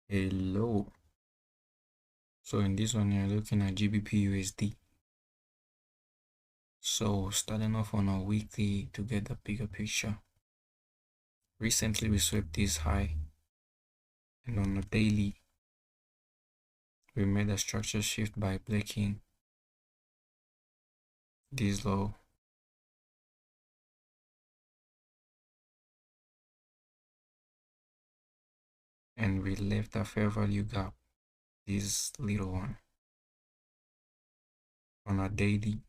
Hello. So in this one, you're looking at GBP USD. So starting off on a weekly to get the bigger picture. Recently, we swept this high, and on a daily, we made a structure shift by breaking this low. And we left a fair value gap, this little one, on a daily.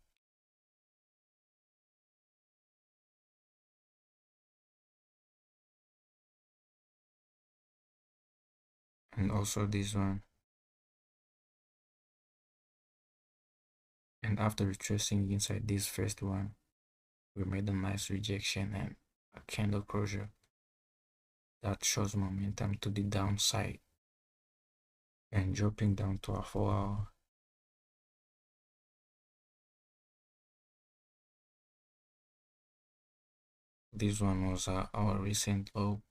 And also this one. And after retracing inside this first one, we made a nice rejection and a candle closure that shows momentum to the downside and dropping down to a 4-hour. This one was our recent low.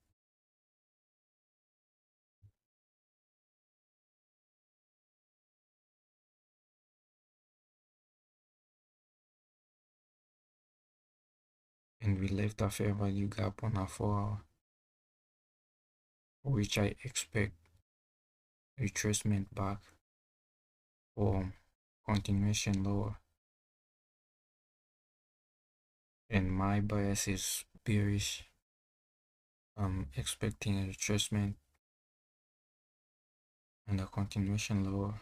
And we left a fair value gap on a 4-hour, which I expect retracement back or continuation lower. And my bias is bearish. I'm expecting a retracement and a continuation lower.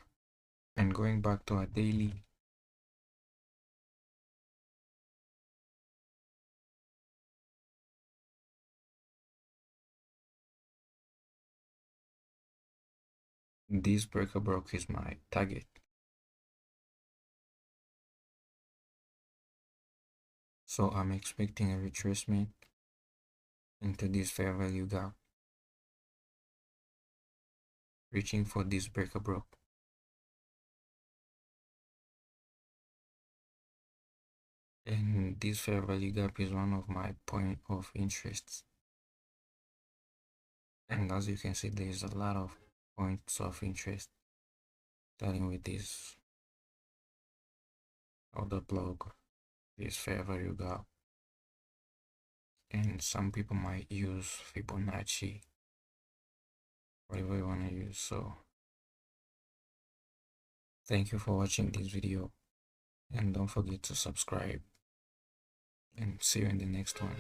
And going back to a daily, this breaker broke is my target. So I'm expecting a retracement into this fair value gap, reaching for this breaker broke. And this fair value gap is one of my point of interest. And as you can see, there's a lot of points of interest, starting with this other blog, this fair value gap. And some people might use Fibonacci, whatever you want to use. So thank you for watching this video, and don't forget to subscribe, and see you in the next one.